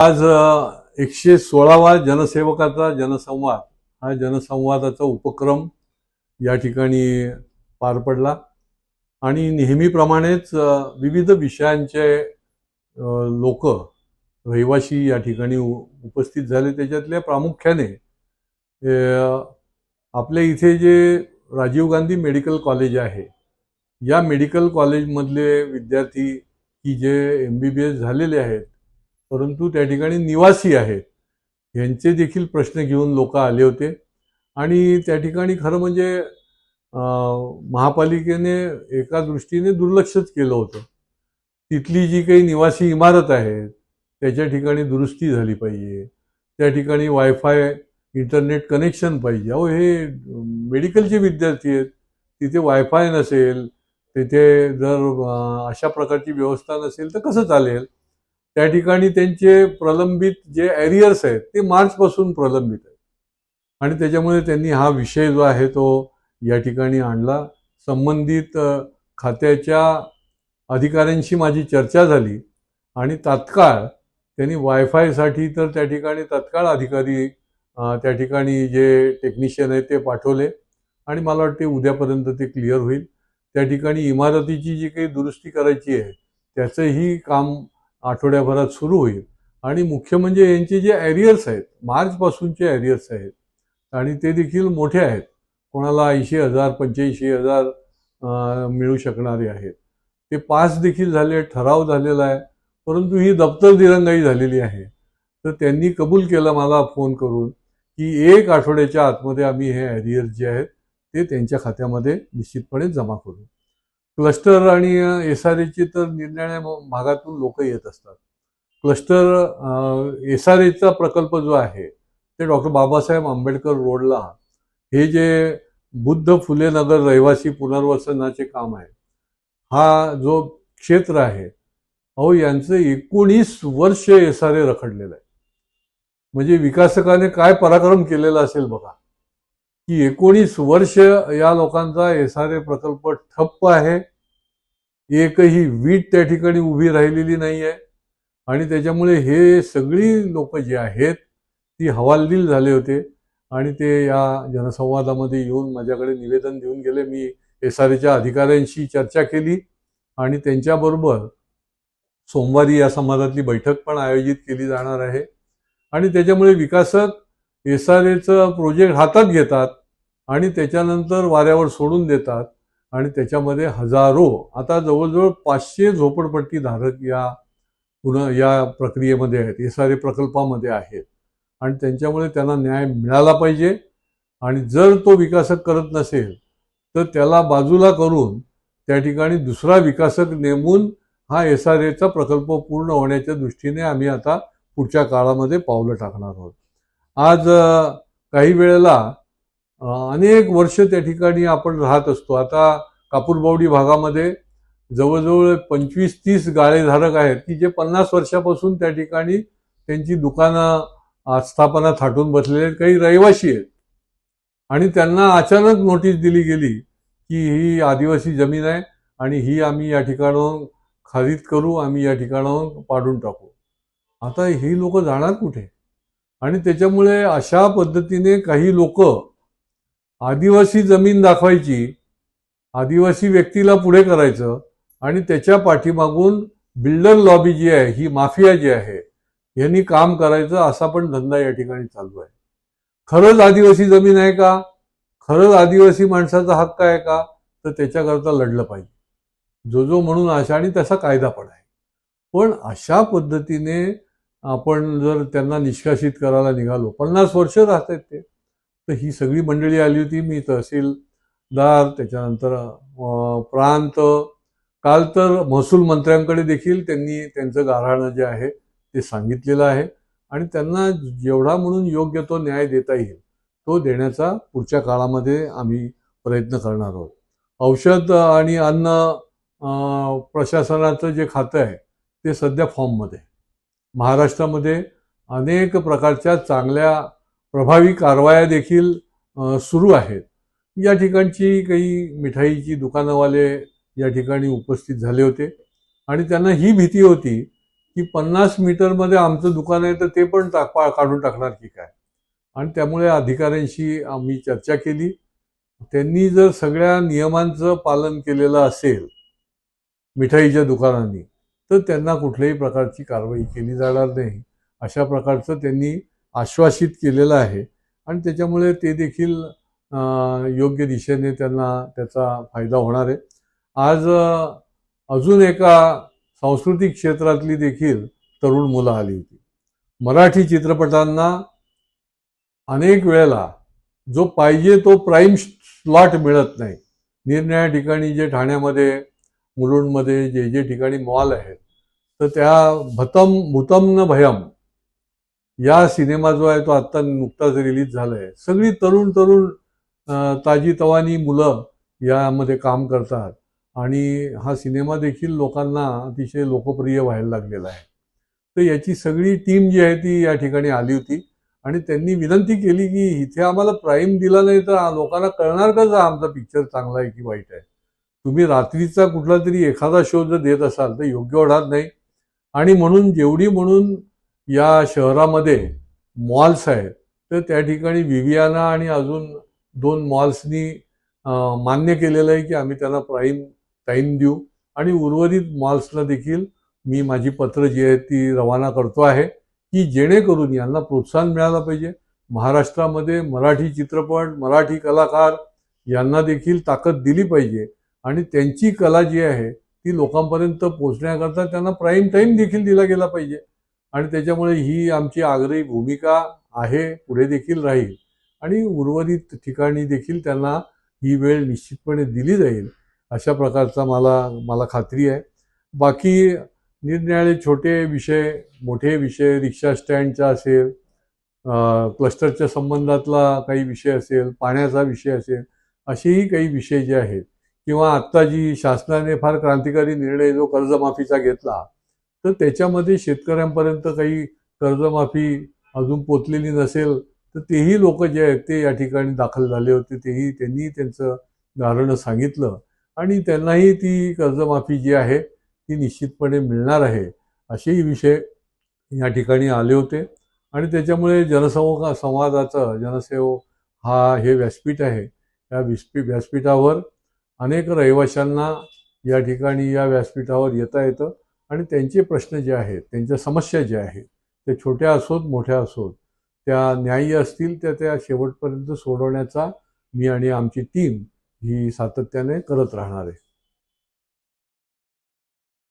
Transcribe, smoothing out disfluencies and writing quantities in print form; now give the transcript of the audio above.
आज 116वा जनसेवकाचा जनसंवाद हा जनसंवादाचा उपक्रम या ठिकाणी पार पडला आणि नेहमीप्रमाणेच विविध विषयांचे लोक रहिवासी या ठिकाणी उपस्थित झाले। त्याच्यातल्या प्रामुख्याने आपल्या इथे जे राजीव गांधी मेडिकल कॉलेज आहे, या मेडिकल कॉलेजमधले विद्यार्थी की जे MBBS झालेले आहेत परंतु त्या ठिकाणी निवासी आहेत, यांचे देखील प्रश्न घेऊन लोक आले होते। आणि त्या ठिकाणी खरं म्हणजे महापालिकेने एका दृष्टीने दुर्लक्षच केलं होतं। तिथली जी काही निवासी इमारत आहे त्याच्या ठिकाणी दुरुस्ती झाली पाहिजे, त्या ठिकाणी वायफाय इंटरनेट कनेक्शन पाहिजे। अहो, हे मेडिकलचे विद्यार्थी आहेत, तिथे वायफाय नसेल, तिथे जर अशा प्रकारची व्यवस्था नसेल तर कसं चालेल। त्या ठिकाणी त्यांचे प्रलंबित जे एरियर्स आहेत ते मार्चपासून प्रलंबित आहेत आणि त्याच्यामुळे त्यांनी हा विषय जो आहे तो या ठिकाणी आणला। संबंधित खात्याच्या अधिकाऱ्यांशी माझी चर्चा झाली आणि तात्काळ त्यांनी वायफायसाठी तर त्या ठिकाणी तात्काळ अधिकारी त्या ठिकाणी जे टेक्निशियन आहेत ते पाठवले आणि मला वाटते उद्यापर्यंत ते क्लिअर होईल। त्या ठिकाणी इमारतीची जी काही दुरुस्ती करायची आहे त्याचंही काम आठवड्याभरात सुरू होईल आणि मुख्य म्हणजे यांचे जे एरियर्स आहेत, मार्चपासूनचे एरियर्स आहेत आणि ते देखील मोठे आहेत, कोणाला 80,000 85,000 मिळू शकणारे आहेत। ते पास देखील झाले, ठराव झालेला आहे, परंतु ही दप्तर दिरंगाई झालेली आहे। तर त्यांनी कबूल केलं मला फोन करून की 1 आठवड्याच्या आतमध्ये आम्ही हे एरियर्स जे आहेत ते त्यांच्या खात्यामध्ये निश्चितपणे जमा करू। क्लस्टर आणि SRAचे तर निरनिराळ्या भागातून लोक येत असतात। क्लस्टर SRAचा प्रकल्प जो आहे ते डॉक्टर बाबासाहेब आंबेडकर रोडला हे जे बुद्ध फुले नगर रहिवासी पुनर्वसनाचे काम आहे, हा जो क्षेत्र आहे, अहो यांचं 19 वर्ष SRA रखडलेलं आहे। म्हणजे विकासकाने काय पराक्रम केलेला असेल बघा की 19 वर्ष या लोकांचा SRA प्रकल्प ठप्प आहे, एकही वीट त्या ठिकाणी उभी राहिलेली नाही आहे आणि त्याच्यामुळे हे सगळी लोक जे आहेत ती हवालदिल झाले होते आणि ते या जनसंवादामध्ये येऊन माझ्याकडे निवेदन देऊन गेले। मी SRAच्या अधिकाऱ्यांशी चर्चा केली आणि त्यांच्याबरोबर सोमवारी या संवादातली बैठक पण आयोजित केली जाणार आहे आणि त्याच्यामुळे विकासक SRAचं प्रोजेक्ट हातात घेतात आणि त्याच्यानंतर वाऱ्यावर सोडून देतात आणि त्याच्यामध्ये हजारो, आता जवळजवळ 500 झोपडपट्टी धारक या प्रक्रियेमध्ये आहेत, SRA प्रकल्पामध्ये आहेत आणि त्यांच्यामुळे त्यांना न्याय मिळाला पाहिजे आणि जर तो विकासक करत नसेल तर त्याला बाजूला करून त्या ठिकाणी दुसरा विकासक नेमून हा SRAचा प्रकल्प पूर्ण होण्याच्या दृष्टीने आम्ही आता पुढच्या काळामध्ये पावलं टाकणार आहोत। आज काही वेळेला अनेक वर्ष त्या ठिकाणी आपण राहत असतो। आता कापूरबावडी भागामध्ये जवळजवळ 25-30 गाळेधारक आहेत की जे 50 वर्षापासून त्या ठिकाणी त्यांची दुकानं आस्थापना थाटून बसलेले आहेत, काही रहिवासी आहेत आणि त्यांना अचानक नोटीस दिली गेली की ही आदिवासी जमीन आहे आणि ही आम्ही या ठिकाणाहून खरीद करू, आम्ही या ठिकाणाहून पाडून टाकू। आता ही लोक जाणार कुठे? आणि त्याच्यामुळे अशा पद्धतीने काही लोक आदिवासी जमीन दाखवायची, आदिवासी व्यक्तीला पुढे करायचं आणि त्याच्या पाठीमागून बिल्डर लॉबी जी आहे, ही माफिया जी आहे, यांनी काम करायचं, असा पण धंदा या ठिकाणी चालू आहे। खरंच आदिवासी जमीन आहे का? खरंच आदिवासी माणसाचा हक्क आहे का? तर त्याच्याकरता लढलं पाहिजे, जो म्हणून अशा, आणि तसा कायदा पण आहे। पण अशा पद्धतीने आपण जर त्यांना निष्कासित करायला निघालो, 50 वर्ष राहत आहेत ते, तर ही सगळी मंडळी आली होती। मी तहसीलदार, त्याच्यानंतर प्रांत, काल तर महसूल मंत्र्यांकडे देखील त्यांनी त्यांचं गाऱ्हाणं जे आहे ते सांगितलेलं आहे आणि त्यांना जेवढा म्हणून योग्य तो न्याय देता येईल तो देण्याचा पुढच्या काळामध्ये आम्ही प्रयत्न करणार आहोत। औषध आणि अन्न प्रशासनाचं जे खातं आहे ते सध्या फॉर्ममध्ये, महाराष्ट्रामध्ये अनेक प्रकारच्या चांगल्या प्रभावी कारवाया देखील सुरू आहेत। या ठिकाणची काही मिठाईची दुकानवाले या ठिकाणी उपस्थित झाले होते आणि त्यांना ही भीती होती की 50 मीटरमध्ये आमचं दुकान आहे तर ते पण काढून टाकणार की काय. आणि त्यामुळे अधिकाऱ्यांशी आम्ही चर्चा केली. त्यांनी जर सगळ्या नियमांचं पालन केलेलं असेल मिठाईच्या दुकानांनी, तर त्यांना कुठल्याही प्रकारची कारवाई केली जाणार नाही, अशा प्रकारचं त्यांनी आश्वासित केलेलं आहे. आणि त्याच्यामुळे ते देखील योग्य दिशेने त्यांना त्याचा फायदा होणार आहे. आज अजून एका सांस्कृतिक क्षेत्रातली देखील तरुण मुलं आली होती. मराठी चित्रपटांना अनेक वेळेला जो पाहिजे तो प्राईम स्लॉट मिळत नाही. निरनिराळ्या ठिकाणी जे ठाण्यामध्ये, मुलुंडमध्ये जे ठिकाणी मॉल आहेत, तर त्या भूतम न भयम या सिनेमा जो आहे तो आत्ता नुकताच रिलीज झालाय. सगळी तरुण ताजी तवानी मुलं यामध्ये काम करतात आणि हा सिनेमा देखील लोकांना अतिशय लोकप्रिय व्हायला लागलेला आहे. तर याची सगळी टीम जी आहे ती या ठिकाणी आली होती आणि त्यांनी विनंती केली की इथे आम्हाला प्राईम दिला नाही तर लोकांना कळणार कसं आमचा पिक्चर चांगला आहे की वाईट आहे. तुम्ही रात्रीचा कुठला तरी एखादा शो जर देत असाल तर योग्य होणार नाही. आणि म्हणून या शहरामध्ये मॉल्स आहेत तर त्या ठिकाणी विवियाना आणि अजून 2 मॉल्सनी मान्य केलेलं आहे की आम्ही त्यांना प्राईम टाईम देऊ. आणि उर्वरित मॉल्सला देखील मी माझी पत्र जी आहेत ती रवाना करतो आहे की जेणेकरून यांना प्रोत्साहन मिळालं पाहिजे. महाराष्ट्रामध्ये मराठी चित्रपट, मराठी कलाकार यांना देखील ताकद दिली पाहिजे आणि त्यांची कला जी आहे ती लोकांपर्यंत पोहोचण्याकरता त्यांना प्राईम टाईम देखील दिला गेला पाहिजे. आणि त्याच्यामुळे ही आमची आग्रही भूमिका आहे, पुढे देखील राहील आणि उर्वरित ठिकाणी देखील त्यांना ही वेळ निश्चितपणे दिली जाईल अशा प्रकारचा मला खात्री आहे. बाकी निरनिराळे छोटे विषय, मोठे विषय, रिक्षा स्टँडचा असेल, क्लस्टरच्या संबंधातला काही विषय असेल, पाण्याचा विषय असेल, असेही काही विषय जे आहेत किंवा आत्ता जी शासनाने फार क्रांतिकारी निर्णय जो कर्जमाफीचा घेतला तर त्याच्यामध्ये शेतकऱ्यांपर्यंत काही कर्जमाफी अजून पोचलेली नसेल तर तेही लोक जे आहेत ते या ठिकाणी दाखल झाले होते. त्यांनी त्यांचं गाऱ्हाणं सांगितलं आणि त्यांनाही ती कर्जमाफी जी आहे ती निश्चितपणे मिळणार आहे असेही विषय या ठिकाणी आले होते. आणि त्याच्यामुळे जनसेव हे व्यासपीठ आहे. या व्यासपीठावर अनेक रहिवाशांना या ठिकाणी या व्यासपीठावर येता येतं आणि त्यांचे प्रश्न जे आहेत, त्यांच्या समस्या ज्या आहेत, त्या छोट्या असोत मोठ्या असोत, त्या न्याय्य असतील त्या शेवटपर्यंत सोडवण्याचा मी आणि आमची टीम ही सातत्याने करत राहणार आहे.